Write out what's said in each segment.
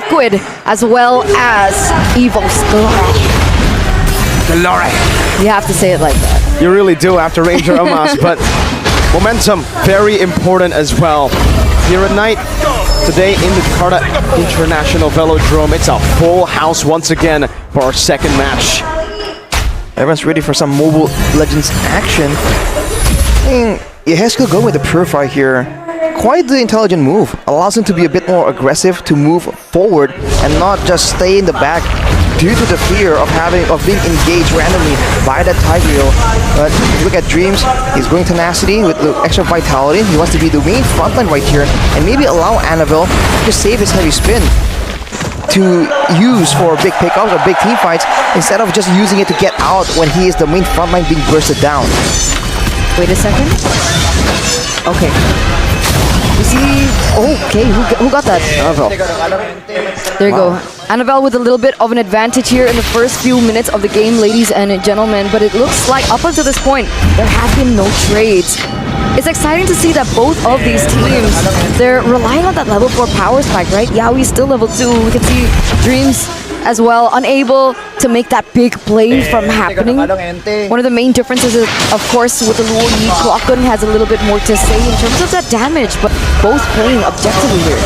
Liquid as well as Evos. Glory. You have to say it like that. You really do after Ranger Amas, but momentum, very important as well. Here at night, today in the Jakarta International Velodrome, it's a full house once again for our second match. Everyone's ready for some Mobile Legends action. It has to go with the Purify here. Quite the intelligent move. Allows him to be a bit more aggressive, to move forward and not just stay in the back due to the fear of being engaged randomly by that Tigreal. But if you look at Dreams, he's going tenacity with the extra vitality. He wants to be the main frontline right here and maybe allow Annabelle to save his heavy spin to use for big pickups or big team fights instead of just using it to get out when he is the main frontline being bursted down. Wait a second. Okay. You see... Okay, who got that? Annabelle. There you go. Annabelle with a little bit of an advantage here in the first few minutes of the game, ladies and gentlemen. But it looks like up until this point, there have been no trades. It's exciting to see that both of these teams, they're relying on that level 4 power spike, right? Yaoi's still level 2. We can see Dreams as well, unable to make that big play from happening. One of the main differences is, of course, with the Luo Yi, Klokken has a little bit more to say in terms of that damage, but both playing objectively here.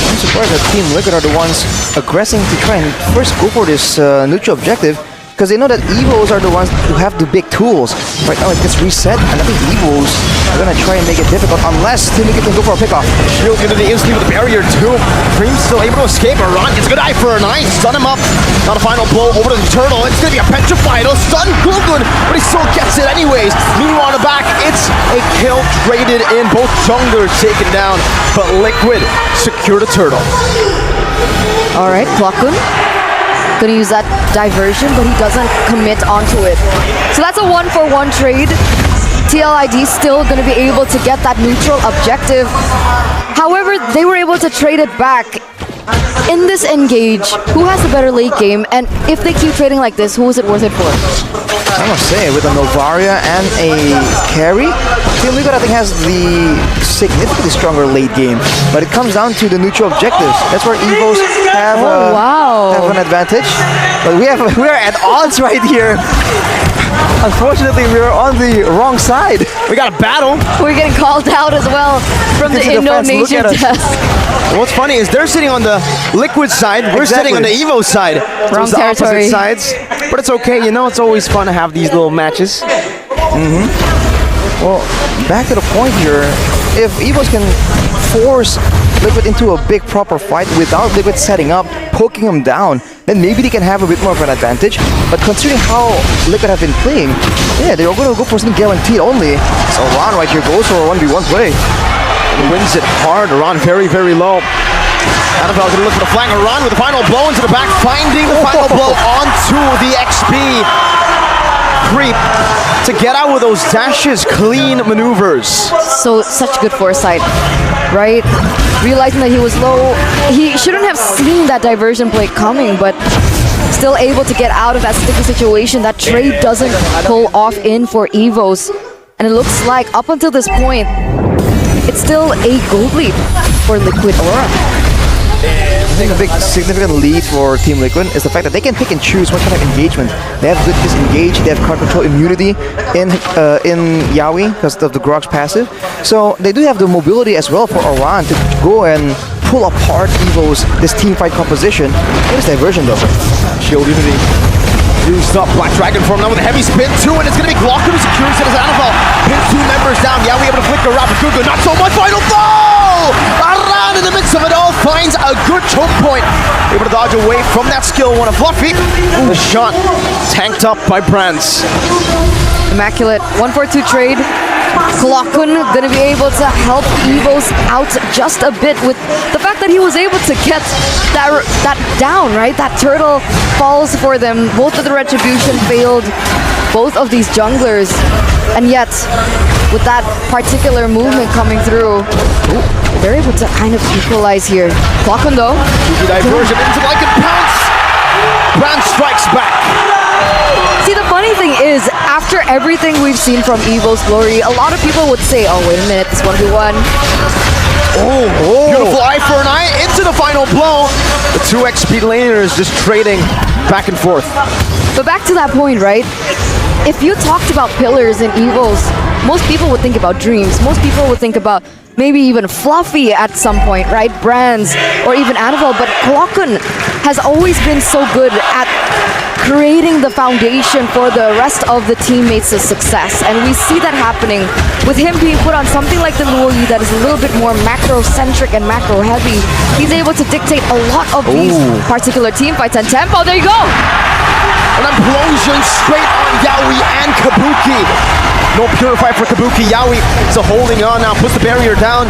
I'm surprised that Team Liquid are the ones aggressing to try and first go for this neutral objective, because they know that Evos are the ones who have the big tools. Right now it gets reset, and I think Evos are gonna try and make it difficult unless Team Liquid can go for a pickoff. Shield into the instantly with the barrier too. Dream's still able to escape. Aran gets a good eye for a 9. Stun him up. Not a final blow over to the turtle. It's gonna be a petrified. It'll stun Googlen, but he still gets it anyways. Meanwhile on the back, it's a kill traded in. Both junglers taken down, but Liquid secure the turtle. Alright, Klokken gonna use that diversion, but he doesn't commit onto it. So that's a 1-for-1 trade. TLID still gonna be able to get that neutral objective. However, they were able to trade it back. In this engage, who has a better late game? And if they keep trading like this, who is it worth it for? I must say, with a Novaria and a carry, Team Liquid I think has the significantly stronger late game. But it comes down to the neutral objectives. That's where Evos have, have an advantage. But we are at odds right here. Unfortunately, we are on the wrong side. We got a battle. We're getting called out as well from the Indonesian desk. What's funny is they're sitting on the Liquid side, we're sitting on the Evo side. Wrong so it's the territory. opposite sides. But it's okay, you know, it's always fun to have these little matches. Well, back to the point here, if Evos can force Liquid into a big proper fight without Liquid setting up, poking him down, then maybe they can have a bit more of an advantage. But considering how Liquid have been playing, yeah, they're going to go for something guaranteed only. So Ron right here goes for a 1v1 play. Wins it hard. Ron very, very low. Annabelle gonna look for the flank. Ron with the final blow into the back, finding the final blow onto the XP. Creep to get out with those dashes, clean maneuvers. So such good foresight, right? Realizing that he was low, he shouldn't have seen that diversion play coming, but still able to get out of that sticky situation. That trade doesn't pull off in for Evos, and it looks like up until this point, it's still a gold lead for Liquid Aura. I think a big significant lead for Team Liquid is the fact that they can pick and choose what kind of engagement. They have good disengage, they have card control immunity in Yaoi because of the Grog's passive. So they do have the mobility as well for Aran to go and pull apart Evos, this team fight composition. What is diversion though? Shield unity. Used up Black Dragon form now with a heavy spin too, and it's gonna be Glocken who secures it as Annabelle pins 2 members down. Yeah, we able to flick the Rapid Gugu, not so much. Final blow! Aran in the midst of it all finds a good choke point. Able to dodge away from that skill one of Fluffy. The shot tanked up by Brands. Immaculate 1-4-2 trade. Klokken gonna be able to help Evos out just a bit with the fact that he was able to get that down, right? That turtle falls for them. Both of the retribution failed, both of these junglers. And yet, with that particular movement coming through, they're able to kind of equalize here. Klokken though. Diversion into like a pounce. Brand strikes back. See, the funny thing is, after everything we've seen from Evo's Glory, a lot of people would say, oh, wait a minute, this 1v1. Beautiful eye for an eye into the final blow. The two XP laners just trading back and forth. But back to that point, right? If you talked about pillars in Evos, most people would think about Dreams. Most people would think about maybe even Fluffy at some point, right? Brands, or even Annabelle. But Glockun has always been so good at creating the foundation for the rest of the teammates' success. And we see that happening with him being put on something like the Luoyi that is a little bit more macro-centric and macro-heavy. He's able to dictate a lot of these particular team fights. And Tempo, there you go! An implosion straight on Yaoi and Kabuki. No Purify for Kabuki. Yaoi still holding on now, puts the barrier down.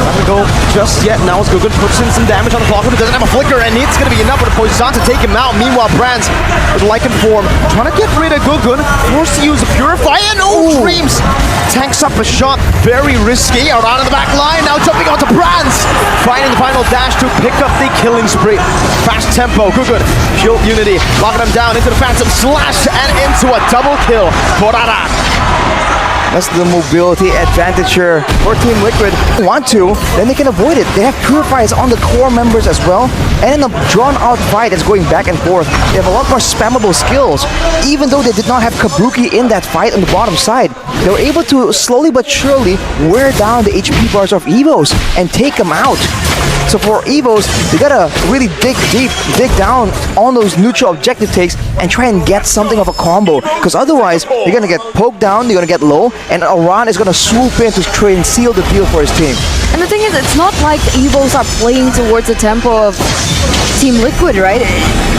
Not gonna go just yet. Now it's Gugun puts in some damage on the clock. It doesn't have a flicker, and it's gonna be enough for the Poison to take him out. Meanwhile, Brands with Lycan form trying to get rid of Gugun, forced to use a Purify, and Dreams tanks up a shot. Very risky. Around in the back line, now jumping onto Brands. Finding the final dash to pick up the killing spree. Fast tempo, Gugun, shield unity, locking him down into the Phantom Slash and into a double kill for Ara. That's the mobility advantage here for Team Liquid. If they want to, then they can avoid it. They have Purifiers on the core members as well. And in a drawn-out fight that's going back and forth, they have a lot more spammable skills. Even though they did not have Kabuki in that fight on the bottom side, they were able to slowly but surely wear down the HP bars of Evos and take them out. So for Evos, they gotta really dig deep, dig down on those neutral objective takes and try and get something of a combo. Because otherwise, they're gonna get poked down, they're gonna get low, and Aran is gonna swoop in to try and seal the deal for his team. And the thing is, it's not like the Evos are playing towards the tempo of Team Liquid, right?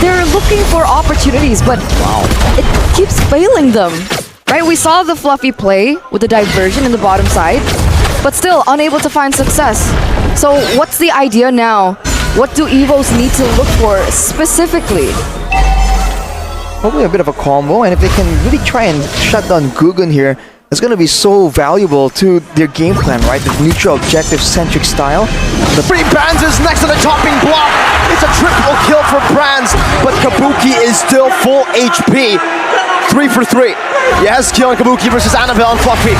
They're looking for opportunities, but it keeps failing them. Right? We saw the Fluffy play with the diversion in the bottom side, but still unable to find success. So what's the idea now? What do Evos need to look for specifically? Probably a bit of a combo, and if they can really try and shut down Gugun here, it's going to be so valuable to their game plan, right? The neutral objective-centric style. The Free Brands is next to the topping block. It's a triple kill for Brands, but Kabuki is still full HP. 3 for 3. Yes, killing Kabuki versus Annabelle and Fluffy.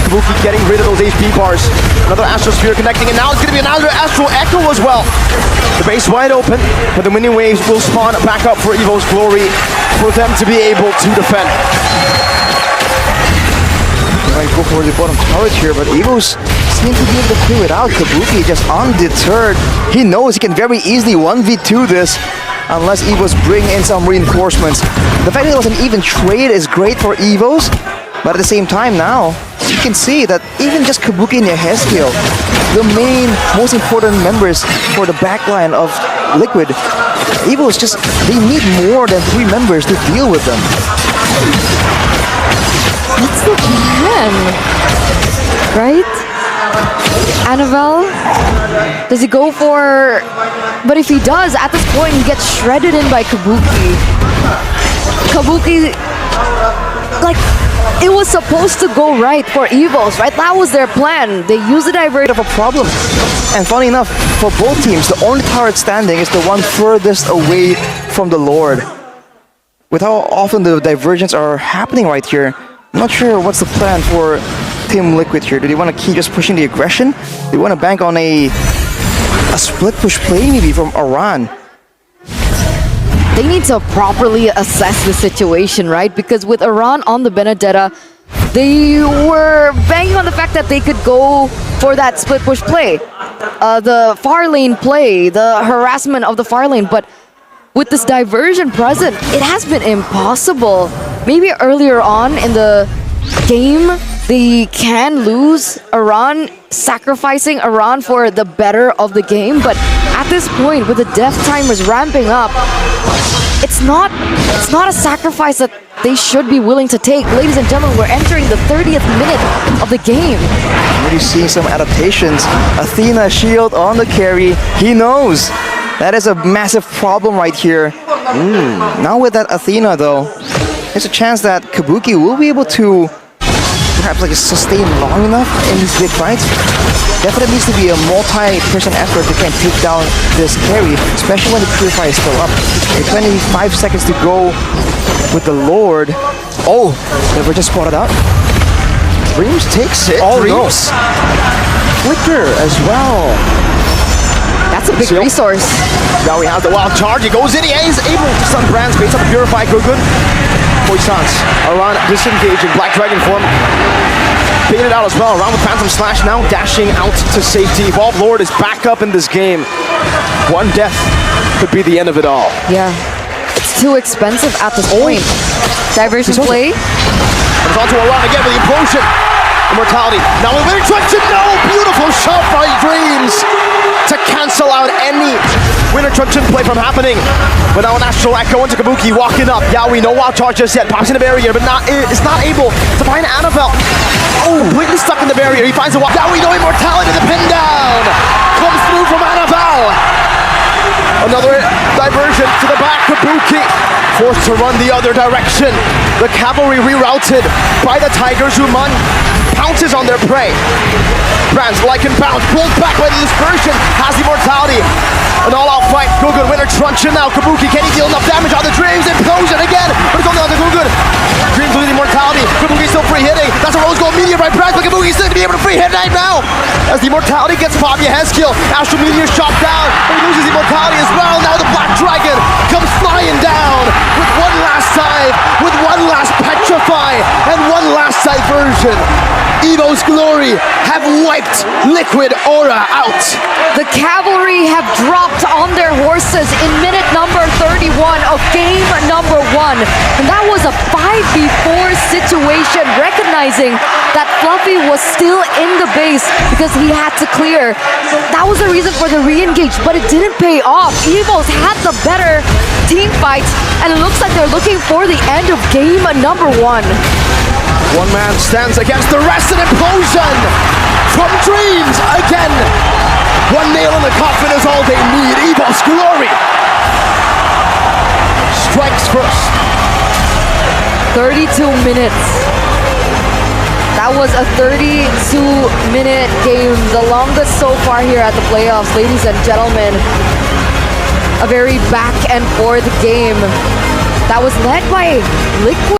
Kabuki getting rid of those HP bars. Another Astral Sphere connecting, and now it's going to be another Astral Echo as well. The base wide open, but the mini waves will spawn back up for Evo's Glory for them to be able to defend. Might go for the bottom turret here, but Evos seem to be able to clear it out. Kabuki just undeterred. He knows he can very easily 1v2 this unless Evos bring in some reinforcements. The fact that it was an even trade is great for Evos, but at the same time now, you can see that even just Kabuki and Yehezkiel, the main, most important members for the backline of Liquid, Evos just, they need more than 3 members to deal with them. What's the plan? Right? Annabelle? Does he go for... But if he does, at this point he gets shredded in by Kabuki. Kabuki... Like, it was supposed to go right for Evos, right? That was their plan. They used the divert of a problem. And funny enough, for both teams, the only turret standing is the one furthest away from the Lord. With how often the divergence are happening right here, I'm not sure what's the plan for Team Liquid here. Do they want to keep just pushing the aggression? Do they want to bank on a split push play maybe from Aran? They need to properly assess the situation, right? Because with Aran on the Benedetta, they were banging on the fact that they could go for that split push play. The far lane play, the harassment of the far lane, but with this diversion present, it has been impossible. Maybe earlier on in the game, they can lose Aran, sacrificing Aran for the better of the game, but at this point, with the death timers ramping up, it's not a sacrifice that they should be willing to take. Ladies and gentlemen, we're entering the 30th minute of the game. Already seeing some adaptations. Athena shield on the carry. He knows. That is a massive problem right here. Now with that Athena though, there's a chance that Kabuki will be able to perhaps like sustain long enough in these big fights. Definitely needs to be a multi-person effort to try and take down this carry, especially when the Purify is still up. 25 seconds to go with the Lord. Oh, never just spotted out. Dreams takes it. Oh, Dreams. Flicker as well. That's That's a big Seal. resource. Now he has the wild charge. He goes in. He is able to stun Brands. Baits up the Purify. Good. Poissons around disengaging. Black Dragon form. Baited out as well. Around the Phantom Slash. Now dashing out to safety. Evolve Lord is back up in this game. One death could be the end of it all. Yeah. It's too expensive at this point. Diversion play. And it's onto a run again with the implosion. Immortality. Now with winning traction. No! Beautiful shot by Dreams to cancel out any winner traction play from happening. But now an Astral Echo into Kabuki walking up. Yaoi, no wild charge just yet. Pops in the barrier, but is not able to find Annabelle. Oh, completely stuck in the barrier. He finds a wild. Yaoi, no immortality. The pin down comes through from Annabelle. Another diversion to the back. Kabuki forced to run the other direction. The cavalry rerouted by the Tigers, who pounces on their prey. Brands like and bounce, pulled back by the dispersion, has immortality. An all-out fight. Gugun, winner truncheon now. Kabuki, can he deal enough damage on the Dreams? Implosion again, but it's only on the Gugun. Dreams losing immortality. Kabuki still free hitting. That's a rose gold meteor by Brands, but Kabuki still gonna be able to free hit right now. As the immortality gets popped, Yeheskiel. Astral Meteor shot down, but he loses immortality as well. Now the Black Dragon comes flying down with one last dive, with one last petrify, and one last diversion. Evos Glory have wiped Liquid Aura out. The cavalry have dropped on their horses in minute number 31 of game number 1. And that was a 5v4 situation, recognizing that Fluffy was still in the base because he had to clear. That was the reason for the re-engage, but it didn't pay off. Evos had the better team fight, and it looks like they're looking for the end of game number 1. One man stands against the rest, and implosion from Dreams again. One nail in the coffin is all they need. Evos Glory strikes first. 32 minutes. That was a 32-minute game, the longest so far here at the playoffs, ladies and gentlemen. A very back and forth game that was led by Liquid.